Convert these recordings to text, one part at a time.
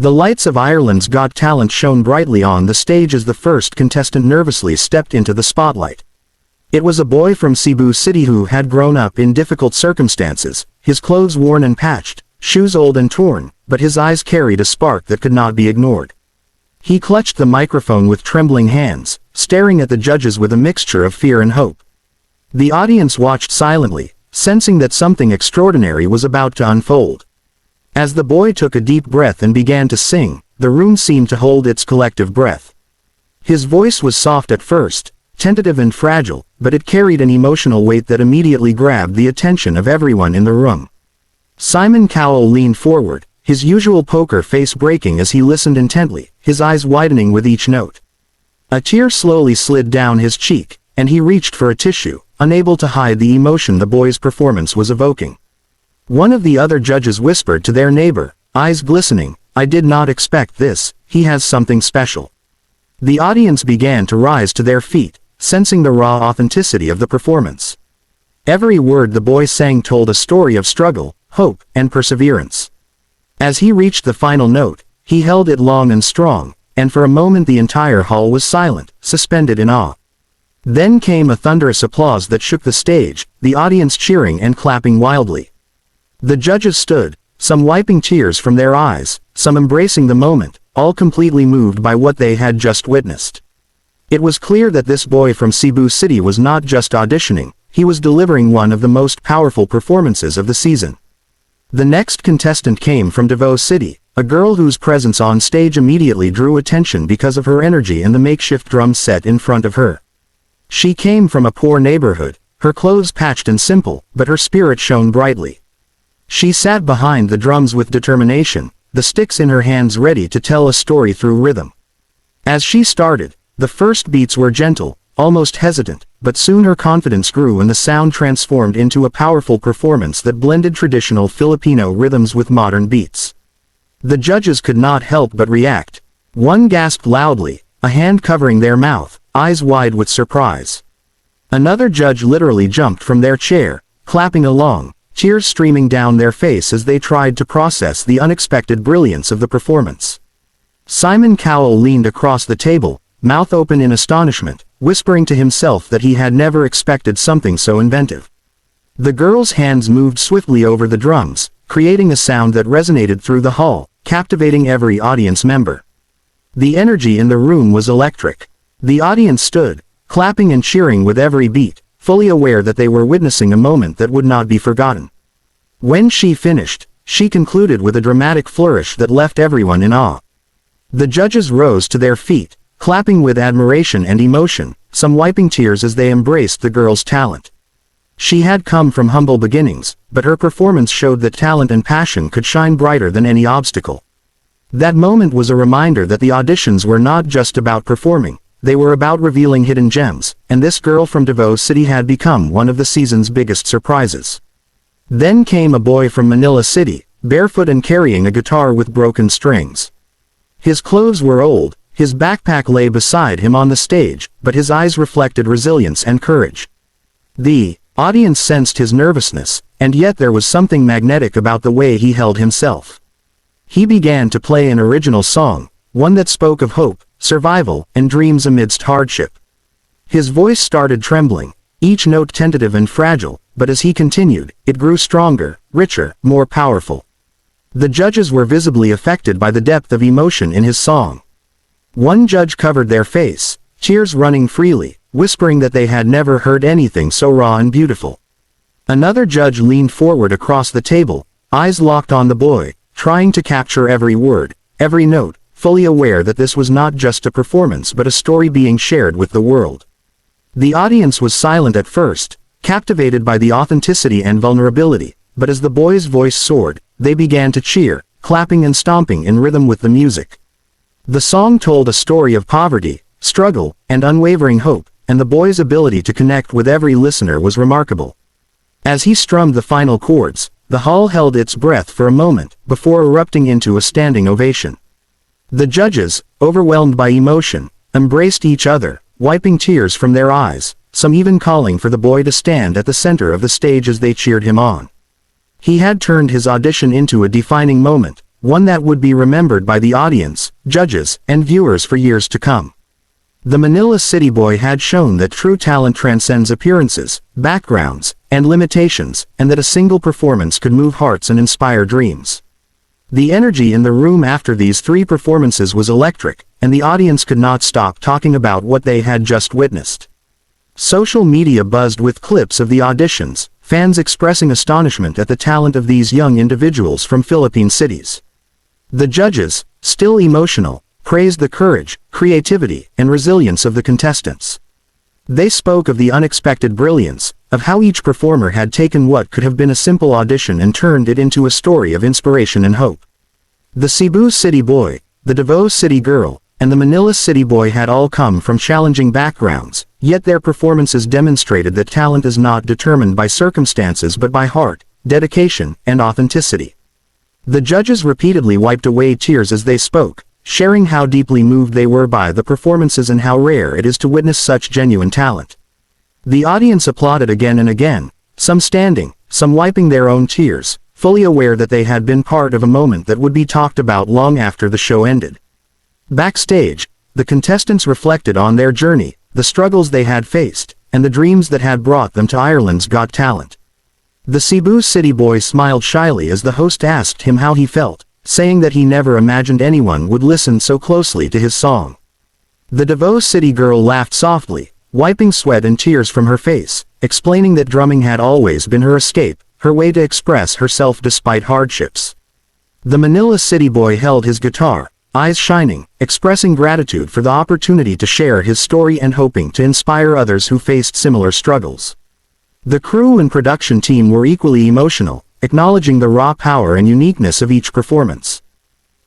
The lights of Ireland's Got Talent shone brightly on the stage as the first contestant nervously stepped into the spotlight. It was a boy from Cebu City who had grown up in difficult circumstances, his clothes worn and patched, shoes old and torn, but his eyes carried a spark that could not be ignored. He clutched the microphone with trembling hands, staring at the judges with a mixture of fear and hope. The audience watched silently, sensing that something extraordinary was about to unfold. As the boy took a deep breath and began to sing, the room seemed to hold its collective breath. His voice was soft at first, tentative and fragile, but it carried an emotional weight that immediately grabbed the attention of everyone in the room. Simon Cowell leaned forward, his usual poker face breaking as he listened intently, his eyes widening with each note. A tear slowly slid down his cheek, and he reached for a tissue, unable to hide the emotion the boy's performance was evoking. One of the other judges whispered to their neighbor, eyes glistening, "I did not expect this, he has something special." The audience began to rise to their feet, sensing the raw authenticity of the performance. Every word the boy sang told a story of struggle, hope, and perseverance. As he reached the final note, he held it long and strong, and for a moment the entire hall was silent, suspended in awe. Then came a thunderous applause that shook the stage, the audience cheering and clapping wildly. The judges stood, some wiping tears from their eyes, some embracing the moment, all completely moved by what they had just witnessed. It was clear that this boy from Cebu City was not just auditioning, he was delivering one of the most powerful performances of the season. The next contestant came from Davao City, a girl whose presence on stage immediately drew attention because of her energy and the makeshift drum set in front of her. She came from a poor neighborhood, her clothes patched and simple, but her spirit shone brightly. She sat behind the drums with determination, the sticks in her hands ready to tell a story through rhythm. As she started, the first beats were gentle, almost hesitant, but soon her confidence grew and the sound transformed into a powerful performance that blended traditional Filipino rhythms with modern beats. The judges could not help but react. One gasped loudly, a hand covering their mouth, eyes wide with surprise. Another judge literally jumped from their chair, clapping along, tears streaming down their face as they tried to process the unexpected brilliance of the performance. Simon Cowell leaned across the table, mouth open in astonishment, whispering to himself that he had never expected something so inventive. The girl's hands moved swiftly over the drums, creating a sound that resonated through the hall, captivating every audience member. The energy in the room was electric. The audience stood, clapping and cheering with every beat, fully aware that they were witnessing a moment that would not be forgotten. When she finished, she concluded with a dramatic flourish that left everyone in awe. The judges rose to their feet, clapping with admiration and emotion, some wiping tears as they embraced the girl's talent. She had come from humble beginnings, but her performance showed that talent and passion could shine brighter than any obstacle. That moment was a reminder that the auditions were not just about performing, they were about revealing hidden gems, and this girl from Davao City had become one of the season's biggest surprises. Then came a boy from Manila City, barefoot and carrying a guitar with broken strings. His clothes were old, his backpack lay beside him on the stage, but his eyes reflected resilience and courage. The audience sensed his nervousness, and yet there was something magnetic about the way he held himself. He began to play an original song, one that spoke of hope, survival, and dreams amidst hardship. His voice started trembling, each note tentative and fragile, but as he continued, it grew stronger, richer, more powerful. The judges were visibly affected by the depth of emotion in his song. One judge covered their face, tears running freely, whispering that they had never heard anything so raw and beautiful. Another judge leaned forward across the table, eyes locked on the boy, trying to capture every word, every note, fully aware that this was not just a performance but a story being shared with the world. The audience was silent at first, captivated by the authenticity and vulnerability, but as the boy's voice soared, they began to cheer, clapping and stomping in rhythm with the music. The song told a story of poverty, struggle, and unwavering hope, and the boy's ability to connect with every listener was remarkable. As he strummed the final chords, the hall held its breath for a moment, before erupting into a standing ovation. The judges, overwhelmed by emotion, embraced each other, wiping tears from their eyes, some even calling for the boy to stand at the center of the stage as they cheered him on. He had turned his audition into a defining moment, one that would be remembered by the audience, judges, and viewers for years to come. The Manila City Boy had shown that true talent transcends appearances, backgrounds, and limitations, and that a single performance could move hearts and inspire dreams. The energy in the room after these 3 performances was electric, and the audience could not stop talking about what they had just witnessed. Social media buzzed with clips of the auditions, fans expressing astonishment at the talent of these young individuals from Philippine cities. The judges, still emotional, praised the courage, creativity, and resilience of the contestants. They spoke of the unexpected brilliance, of how each performer had taken what could have been a simple audition and turned it into a story of inspiration and hope. The Cebu City Boy, the Davao City Girl, and the Manila City Boy had all come from challenging backgrounds, yet their performances demonstrated that talent is not determined by circumstances but by heart, dedication, and authenticity. The judges repeatedly wiped away tears as they spoke, sharing how deeply moved they were by the performances and how rare it is to witness such genuine talent. The audience applauded again and again, some standing, some wiping their own tears, fully aware that they had been part of a moment that would be talked about long after the show ended. Backstage, the contestants reflected on their journey, the struggles they had faced, and the dreams that had brought them to Ireland's Got Talent. The Cebu City Boy smiled shyly as the host asked him how he felt, saying that he never imagined anyone would listen so closely to his song. The Davao City Girl laughed softly, wiping sweat and tears from her face, explaining that drumming had always been her escape, her way to express herself despite hardships. The Manila City Boy held his guitar, eyes shining, expressing gratitude for the opportunity to share his story and hoping to inspire others who faced similar struggles. The crew and production team were equally emotional, acknowledging the raw power and uniqueness of each performance.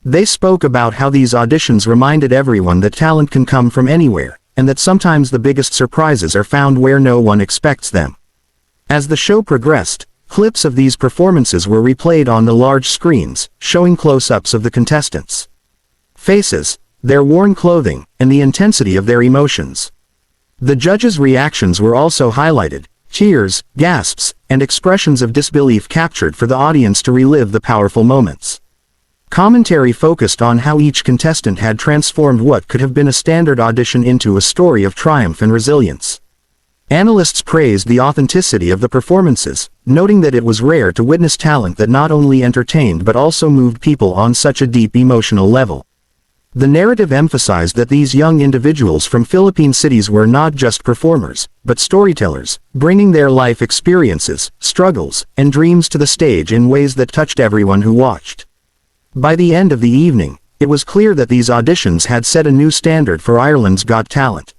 They spoke about how these auditions reminded everyone that talent can come from anywhere, and that sometimes the biggest surprises are found where no one expects them. As the show progressed, clips of these performances were replayed on the large screens, showing close-ups of the contestants' faces, their worn clothing, and the intensity of their emotions. The judges' reactions were also highlighted, cheers, gasps, and expressions of disbelief captured for the audience to relive the powerful moments. Commentary focused on how each contestant had transformed what could have been a standard audition into a story of triumph and resilience. Analysts praised the authenticity of the performances, noting that it was rare to witness talent that not only entertained but also moved people on such a deep emotional level. The narrative emphasized that these young individuals from Philippine cities were not just performers, but storytellers, bringing their life experiences, struggles, and dreams to the stage in ways that touched everyone who watched. By the end of the evening, it was clear that these auditions had set a new standard for Ireland's Got Talent.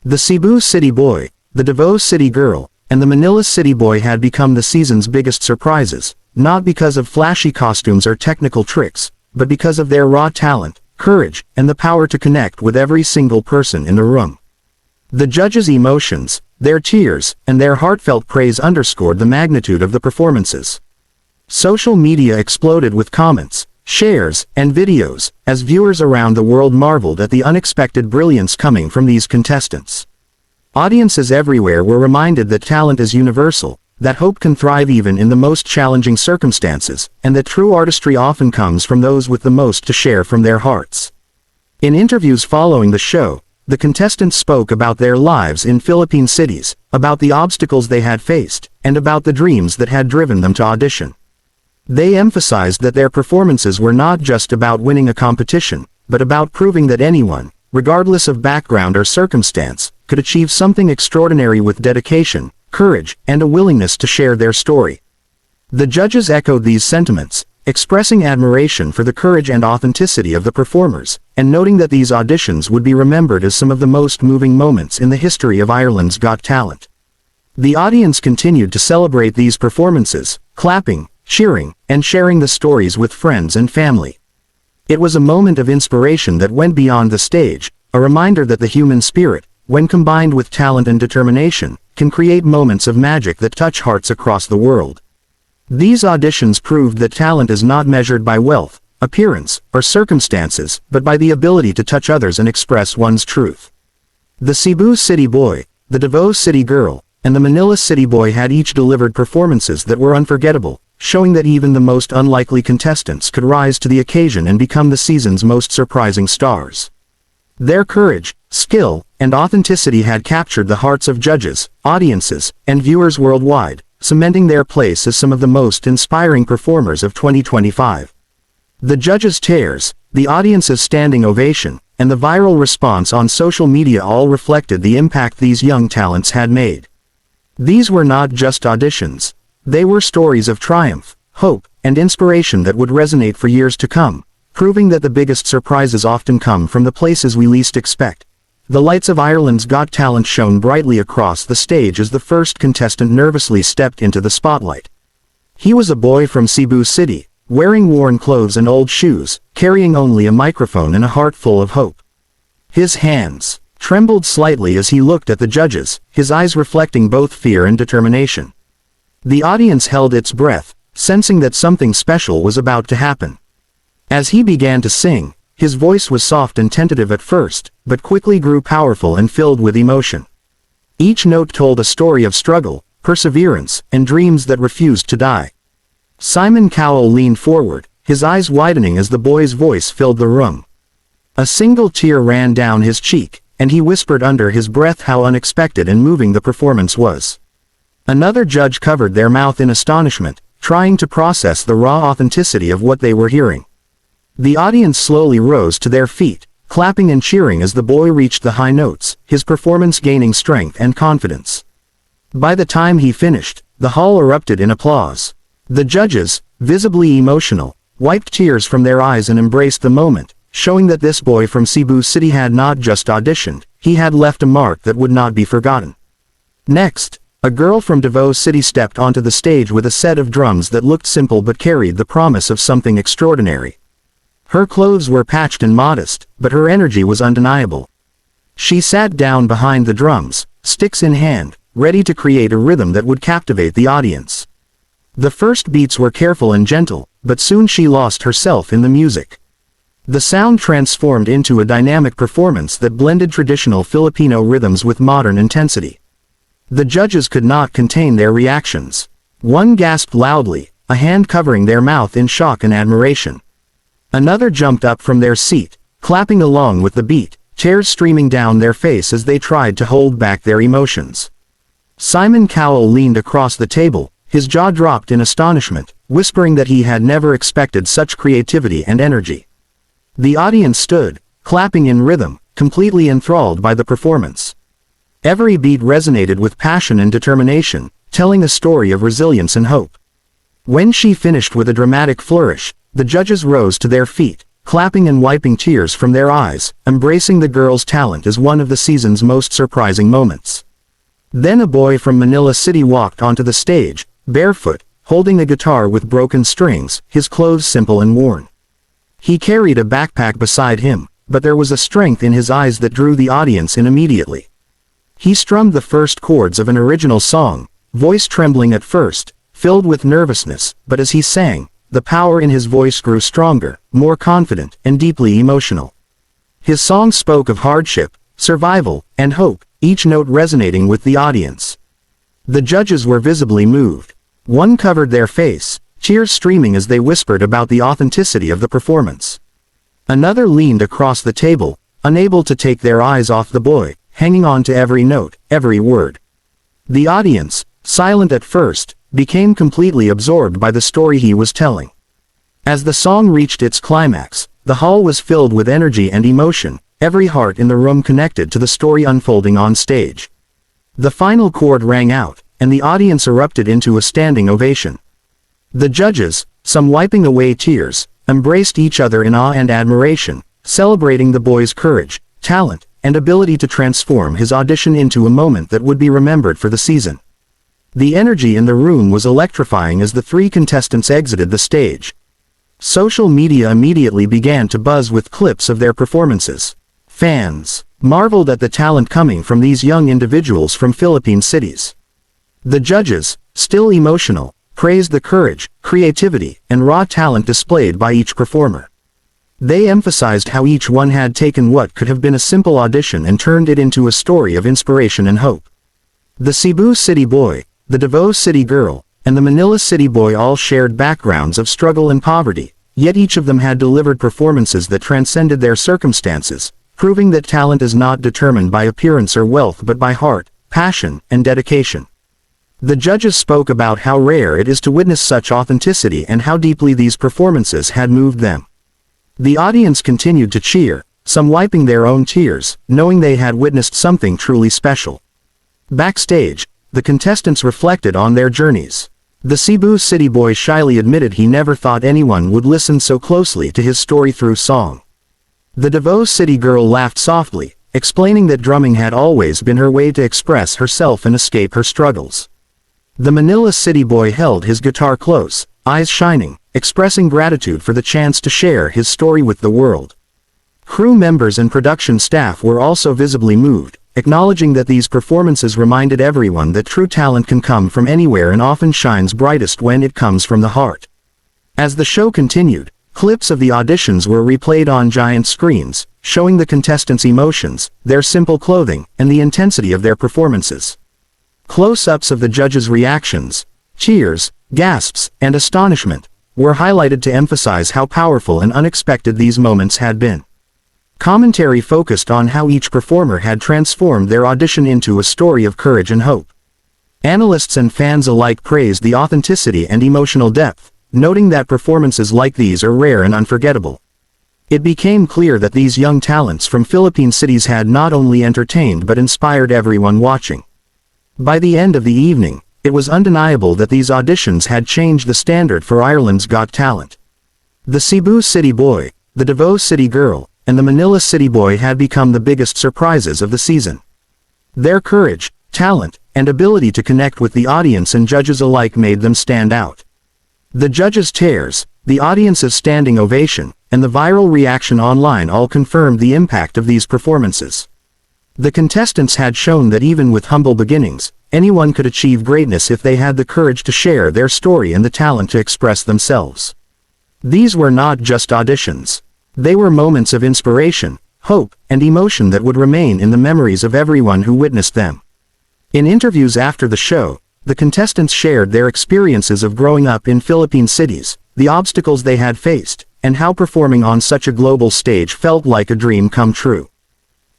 The Cebu City Boy, the Davao City Girl, and the Manila City Boy had become the season's biggest surprises, not because of flashy costumes or technical tricks, but because of their raw talent, courage, and the power to connect with every single person in the room. The judges' emotions, their tears, and their heartfelt praise underscored the magnitude of the performances. Social media exploded with comments, shares, and videos, as viewers around the world marveled at the unexpected brilliance coming from these contestants. Audiences everywhere were reminded that talent is universal, that hope can thrive even in the most challenging circumstances, and that true artistry often comes from those with the most to share from their hearts. In interviews following the show, the contestants spoke about their lives in Philippine cities, about the obstacles they had faced, and about the dreams that had driven them to audition. They emphasized that their performances were not just about winning a competition, but about proving that anyone, regardless of background or circumstance, could achieve something extraordinary with dedication, courage, and a willingness to share their story. The judges echoed these sentiments, expressing admiration for the courage and authenticity of the performers, and noting that these auditions would be remembered as some of the most moving moments in the history of Ireland's Got Talent. The audience continued to celebrate these performances, clapping, cheering, and sharing the stories with friends and family. It was a moment of inspiration that went beyond the stage, a reminder that the human spirit, when combined with talent and determination, can create moments of magic that touch hearts across the world. These auditions proved that talent is not measured by wealth, appearance, or circumstances, but by the ability to touch others and express one's truth. The Cebu City Boy, the Davao City Girl, and the Manila City Boy had each delivered performances that were unforgettable, showing that even the most unlikely contestants could rise to the occasion and become the season's most surprising stars. Their courage, skill, and authenticity had captured the hearts of judges, audiences, and viewers worldwide, cementing their place as some of the most inspiring performers of 2025. The judges' cheers, the audience's standing ovation, and the viral response on social media all reflected the impact these young talents had made. These were not just auditions. They were stories of triumph, hope, and inspiration that would resonate for years to come, proving that the biggest surprises often come from the places we least expect. The lights of Ireland's Got Talent shone brightly across the stage as the first contestant nervously stepped into the spotlight. He was a boy from Cebu City, wearing worn clothes and old shoes, carrying only a microphone and a heart full of hope. His hands trembled slightly as he looked at the judges, his eyes reflecting both fear and determination. The audience held its breath, sensing that something special was about to happen. As he began to sing, his voice was soft and tentative at first, but quickly grew powerful and filled with emotion. Each note told a story of struggle, perseverance, and dreams that refused to die. Simon Cowell leaned forward, his eyes widening as the boy's voice filled the room. A single tear ran down his cheek, and he whispered under his breath how unexpected and moving the performance was. Another judge covered their mouth in astonishment, trying to process the raw authenticity of what they were hearing. The audience slowly rose to their feet, clapping and cheering as the boy reached the high notes, his performance gaining strength and confidence. By the time he finished, the hall erupted in applause. The judges, visibly emotional, wiped tears from their eyes and embraced the moment, showing that this boy from Cebu City had not just auditioned, he had left a mark that would not be forgotten. Next, a girl from Davao City stepped onto the stage with a set of drums that looked simple but carried the promise of something extraordinary. Her clothes were patched and modest, but her energy was undeniable. She sat down behind the drums, sticks in hand, ready to create a rhythm that would captivate the audience. The first beats were careful and gentle, but soon she lost herself in the music. The sound transformed into a dynamic performance that blended traditional Filipino rhythms with modern intensity. The judges could not contain their reactions. One gasped loudly, a hand covering their mouth in shock and admiration. Another jumped up from their seat, clapping along with the beat, tears streaming down their face as they tried to hold back their emotions. Simon Cowell leaned across the table, his jaw dropped in astonishment, whispering that he had never expected such creativity and energy. The audience stood, clapping in rhythm, completely enthralled by the performance. Every beat resonated with passion and determination, telling a story of resilience and hope. When she finished with a dramatic flourish, the judges rose to their feet, clapping and wiping tears from their eyes, embracing the girl's talent as one of the season's most surprising moments. Then a boy from Manila City walked onto the stage, barefoot, holding a guitar with broken strings, his clothes simple and worn. He carried a backpack beside him, but there was a strength in his eyes that drew the audience in immediately. He strummed the first chords of an original song, voice trembling at first, filled with nervousness, but as he sang, the power in his voice grew stronger, more confident, and deeply emotional. His song spoke of hardship, survival, and hope, each note resonating with the audience. The judges were visibly moved. One covered their face, tears streaming as they whispered about the authenticity of the performance. Another leaned across the table, unable to take their eyes off the boy, hanging on to every note, every word. The audience, silent at first, became completely absorbed by the story he was telling. As the song reached its climax, the hall was filled with energy and emotion, every heart in the room connected to the story unfolding on stage. The final chord rang out, and the audience erupted into a standing ovation. The judges, some wiping away tears, embraced each other in awe and admiration, celebrating the boy's courage, talent, and ability to transform his audition into a moment that would be remembered for the season. The energy in the room was electrifying as the three contestants exited the stage. Social media immediately began to buzz with clips of their performances. Fans marveled at the talent coming from these young individuals from Philippine cities. The judges, still emotional, praised the courage, creativity, and raw talent displayed by each performer. They emphasized how each one had taken what could have been a simple audition and turned it into a story of inspiration and hope. The Cebu City boy, the Davao City girl, and the Manila City boy all shared backgrounds of struggle and poverty, yet each of them had delivered performances that transcended their circumstances, proving that talent is not determined by appearance or wealth but by heart, passion, and dedication. The judges spoke about how rare it is to witness such authenticity and how deeply these performances had moved them. The audience continued to cheer, some wiping their own tears, knowing they had witnessed something truly special. Backstage, the contestants reflected on their journeys. The Cebu City boy shyly admitted he never thought anyone would listen so closely to his story through song. The Davao City girl laughed softly, explaining that drumming had always been her way to express herself and escape her struggles. The Manila City boy held his guitar close, eyes shining, expressing gratitude for the chance to share his story with the world. Crew members and production staff were also visibly moved, acknowledging that these performances reminded everyone that true talent can come from anywhere and often shines brightest when it comes from the heart. As the show continued, clips of the auditions were replayed on giant screens, showing the contestants' emotions, their simple clothing, and the intensity of their performances. Close-ups of the judges' reactions, cheers, gasps, and astonishment, were highlighted to emphasize how powerful and unexpected these moments had been. Commentary focused on how each performer had transformed their audition into a story of courage and hope. Analysts and fans alike praised the authenticity and emotional depth, noting that performances like these are rare and unforgettable. It became clear that these young talents from Philippine cities had not only entertained but inspired everyone watching. By the end of the evening, it was undeniable that these auditions had changed the standard for Ireland's Got Talent. The Cebu City boy, the Davao City girl, and the Manila City boy had become the biggest surprises of the season. Their courage, talent, and ability to connect with the audience and judges alike made them stand out. The judges' cheers, the audience's standing ovation, and the viral reaction online all confirmed the impact of these performances. The contestants had shown that even with humble beginnings, anyone could achieve greatness if they had the courage to share their story and the talent to express themselves. These were not just auditions. They were moments of inspiration, hope, and emotion that would remain in the memories of everyone who witnessed them. In interviews after the show, the contestants shared their experiences of growing up in Philippine cities, the obstacles they had faced, and how performing on such a global stage felt like a dream come true.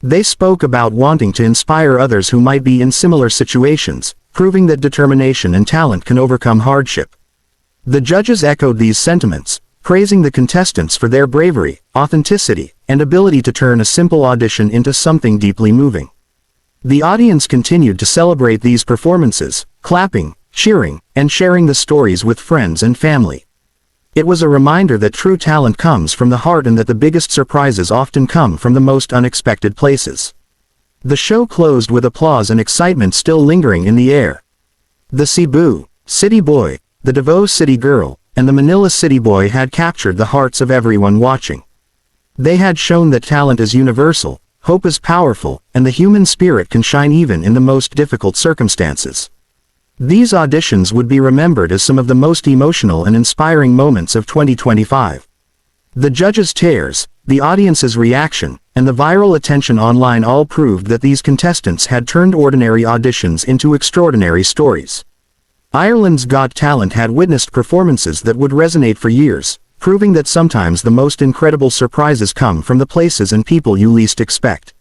They spoke about wanting to inspire others who might be in similar situations, proving that determination and talent can overcome hardship. The judges echoed these sentiments, praising the contestants for their bravery, authenticity, and ability to turn a simple audition into something deeply moving. The audience continued to celebrate these performances, clapping, cheering, and sharing the stories with friends and family. It was a reminder that true talent comes from the heart and that the biggest surprises often come from the most unexpected places. The show closed with applause and excitement still lingering in the air. The Cebu City boy, the Davao City girl, and the Manila City boy had captured the hearts of everyone watching. They had shown that talent is universal, hope is powerful, and the human spirit can shine even in the most difficult circumstances. These auditions would be remembered as some of the most emotional and inspiring moments of 2025. The judges' cheers, the audience's reaction, and the viral attention online all proved that these contestants had turned ordinary auditions into extraordinary stories. Ireland's Got Talent had witnessed performances that would resonate for years, proving that sometimes the most incredible surprises come from the places and people you least expect.